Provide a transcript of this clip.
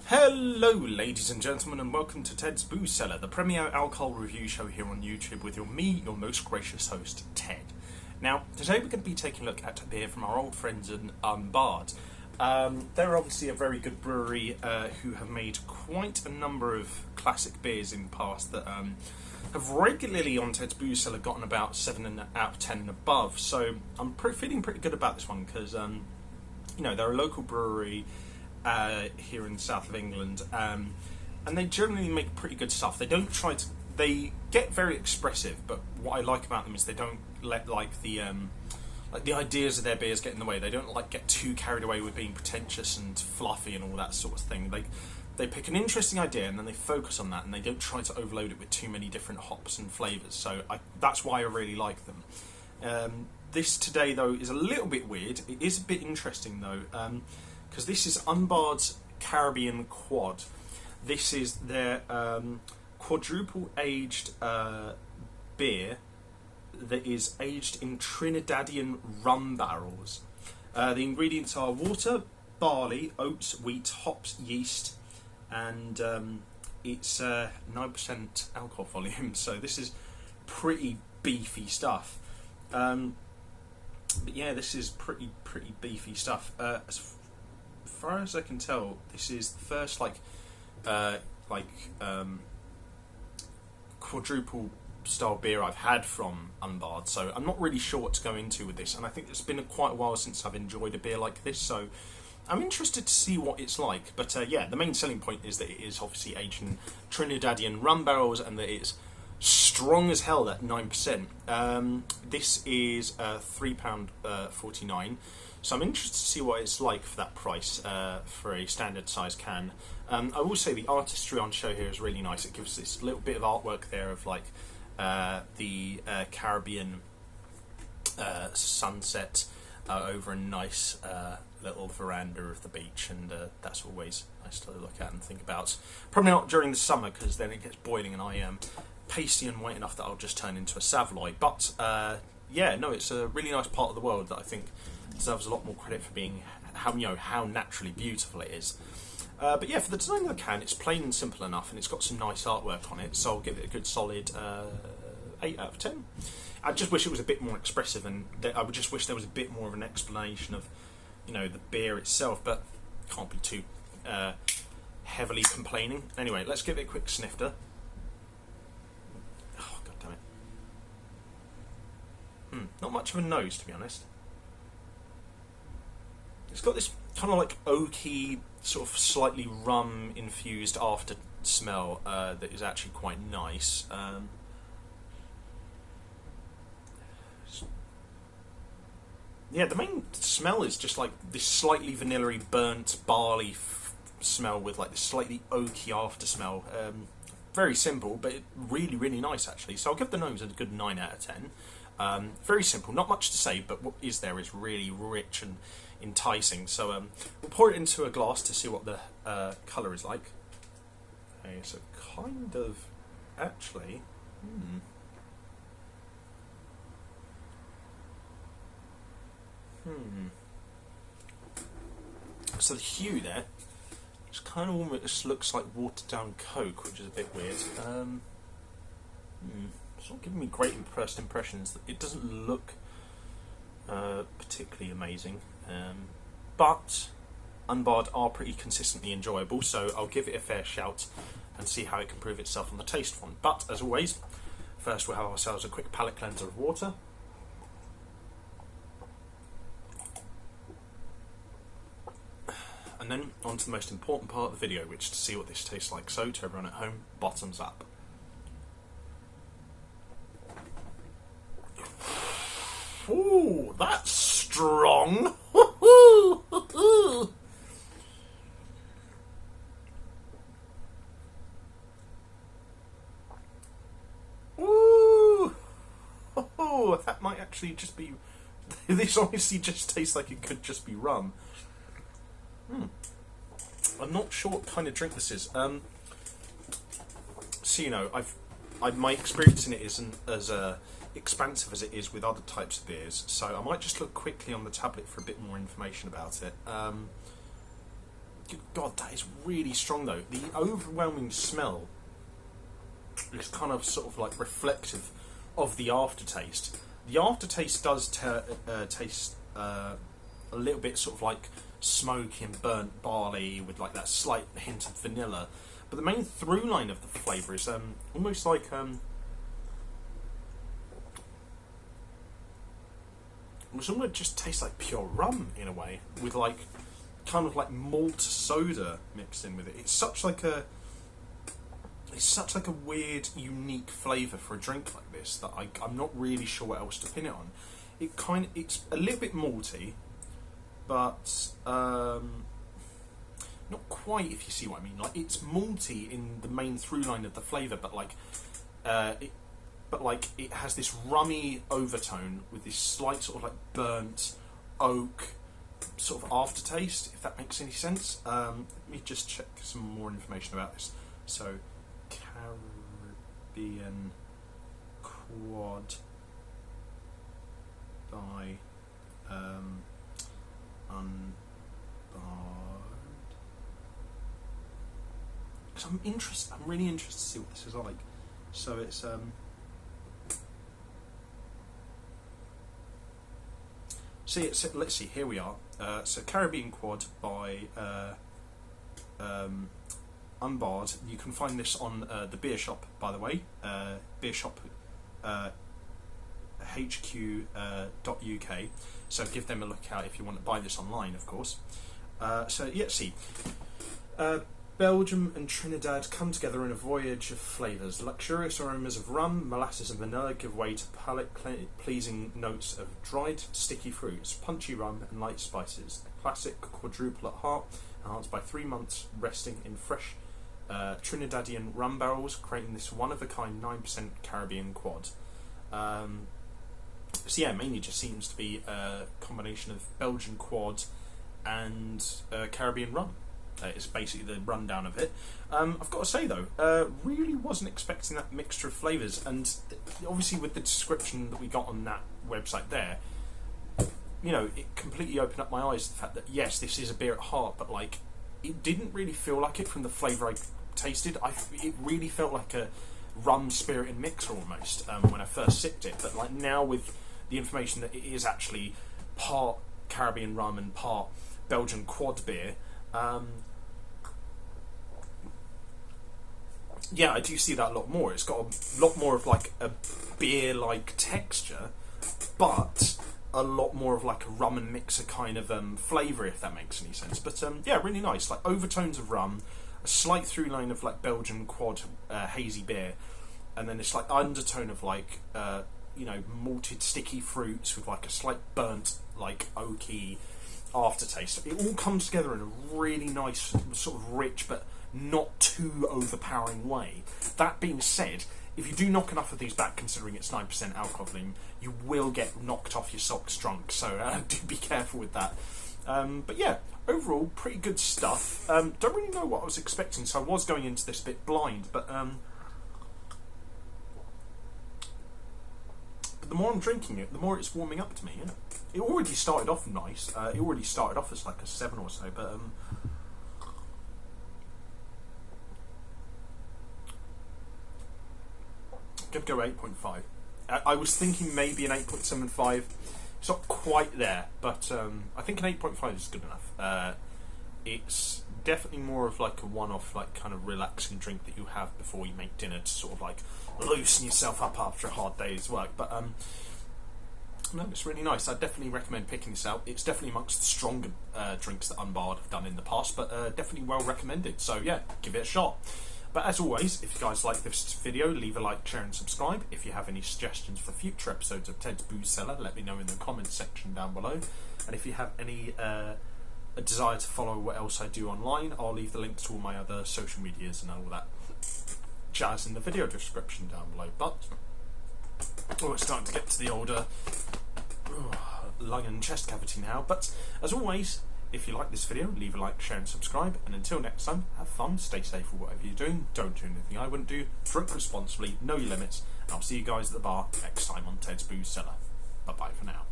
Hello ladies and gentlemen, and welcome to Ted's Booze Cellar, the premier alcohol review show here on YouTube with your most gracious host, Ted. Now, today we're going to be taking a look at a beer from our old friends in Unbarred. They're obviously a very good brewery who have made quite a number of classic beers in the past that have regularly on Ted's Booze Cellar gotten about 7 out of 10 and above, so I'm feeling pretty good about this one because, they're a local brewery here in the south of England, and they generally make pretty good stuff. They get very expressive, but what I like about them is they don't let the ideas of their beers get in the way. They don't get too carried away with being pretentious and fluffy and all that sort of thing. They pick an interesting idea and then they focus on that, and they don't try to overload it with too many different hops and flavours. So that's why I really like them. This today though is a little bit weird. It is a bit interesting though. Because this is Unbarred's Carribbean Quad. This is their quadruple aged beer that is aged in Trinidadian rum barrels. The ingredients are water, barley, oats, wheat, hops, yeast, and it's 9% alcohol volume. So this is pretty beefy stuff. But yeah, this is pretty beefy stuff. As far as I can tell, this is the first quadruple style beer I've had from Unbarred, so I'm not really sure what to go into with this, and I think it's been quite a while since I've enjoyed a beer like this, so I'm interested to see what it's like. But yeah, the main selling point is that it is obviously aged in Trinidadian rum barrels and that it's strong as hell at 9%. This is £3.49. So I'm interested to see what it's like for that price for a standard size can. I will say the artistry on show here is really nice. It gives this little bit of artwork there of the Caribbean sunset over a nice little veranda of the beach, and that's always nice to look at and think about. Probably not during the summer because then it gets boiling and I am pasty and white enough that I'll just turn into a saveloy. But yeah, no, it's a really nice part of the world that I think deserves a lot more credit for being how naturally beautiful it is. But yeah, for the design of the can, it's plain and simple enough, and it's got some nice artwork on it, so I'll give it a good solid 8 out of 10. I just wish it was a bit more expressive, and I would just wish there was a bit more of an explanation of, the beer itself, but can't be too heavily complaining. Anyway, let's give it a quick snifter. Oh, god damn it. Not much of a nose, to be honest. It's got this kind of oaky, sort of slightly rum-infused after smell that is actually quite nice. Yeah, the main smell is just this slightly vanilla-y, burnt barley smell with this slightly oaky after smell. Very simple, but really, really nice actually. So I'll give the nose a good 9 out of 10. Very simple, not much to say, but what is there is really rich and enticing. So we'll pour it into a glass to see what the colour is like. Okay, so kind of actually. So the hue there, it's kind of almost looks like watered down Coke, which is a bit weird. It's not giving me great first impressions. It doesn't look particularly amazing, but Unbarred are pretty consistently enjoyable, so I'll give it a fair shout and see how it can prove itself on the taste front. But as always, first we'll have ourselves a quick palate cleanser of water. And then on to the most important part of the video, which is to see what this tastes like. So to everyone at home, bottoms up. Ooh, that's strong. Ooh, that might actually just be. This honestly just tastes like it could just be rum. I'm not sure what kind of drink this is. So my experience in it isn't as expansive as it is with other types of beers, so I might just look quickly on the tablet for a bit more information about it. Good God, that is really strong though. The overwhelming smell is kind of sort of like reflective of the aftertaste. The aftertaste does taste a little bit sort of like smoky and burnt barley with like that slight hint of vanilla. But the main through line of the flavour is almost like it almost just tastes like pure rum in a way, with like kind of like malt soda mixed in with it. It's such like a weird, unique flavour for a drink like this that I'm not really sure what else to pin it on. It's a little bit malty, but not quite, if you see what I mean. Like, it's malty in the main through line of the flavour, but it has this rummy overtone with this slight sort of like burnt oak sort of aftertaste, if that makes any sense. Let me just check some more information about this. So, Caribbean Quad by Unbarred. So I'm really interested to see what this is like. So it's let's see, here we are. So Caribbean Quad by Unbarred. You can find this on the beer shop, by the way. Beer shop HQ.UK. So give them a look out if you want to buy this online, of course. So yeah, see. Belgium and Trinidad come together in a voyage of flavours. Luxurious aromas of rum, molasses and vanilla give way to palate-pleasing notes of dried, sticky fruits, punchy rum and light spices. A classic quadruple at heart, enhanced by 3 months resting in fresh Trinidadian rum barrels, creating this one-of-a-kind 9% Caribbean Quad. So yeah, mainly just seems to be a combination of Belgian Quad and Caribbean rum. It's basically the rundown of it. I've got to say though, really wasn't expecting that mixture of flavours, and obviously with the description that we got on that website there, you know, it completely opened up my eyes to the fact that yes, this is a beer at heart, but like, it didn't really feel like it from the flavour I tasted. It really felt like a rum spirit and mixer almost when I first sipped it, but like now with the information that it is actually part Caribbean rum and part Belgian Quad beer, yeah, I do see that a lot more. It's got a lot more of like a beer-like texture, but a lot more of like a rum and mixer kind of flavour, if that makes any sense. But yeah, really nice. Like overtones of rum, a slight through line of like Belgian Quad hazy beer, and then this like undertone of like you know, malted sticky fruits with like a slight burnt like oaky aftertaste. It all comes together in a really nice, sort of rich but not too overpowering way. That being said, if you do knock enough of these back, considering it's 9% alcohol volume, you will get knocked off your socks drunk, so do be careful with that. But yeah, overall, pretty good stuff. Don't really know what I was expecting, so I was going into this a bit blind, but the more I'm drinking it, the more it's warming up to me, yeah. It already started off nice. It already started off as like a 7 or so, but could go 8.5. I was thinking maybe an 8.75. It's not quite there, but I think an 8.5 is good enough. It's definitely more of like a one-off, like kind of relaxing drink that you have before you make dinner to sort of like loosen yourself up after a hard day's work. But no, it's really nice. I definitely recommend picking this out. It's definitely amongst the stronger drinks that Unbarred have done in the past, but definitely well recommended. So yeah, give it a shot. But as always, if you guys like this video, leave a like, share and subscribe. If you have any suggestions for future episodes of Ted's Booze Cellar, let me know in the comments section down below. And if you have any a desire to follow what else I do online, I'll leave the links to all my other social medias and all that jazz in the video description down below. But it's starting to get to the older lung and chest cavity now. But as always, if you like this video, leave a like, share and subscribe. And until next time, have fun, stay safe with whatever you're doing, don't do anything I wouldn't do, drink responsibly, know your limits, and I'll see you guys at the bar next time on Ted's Booze Cellar. Bye bye for now.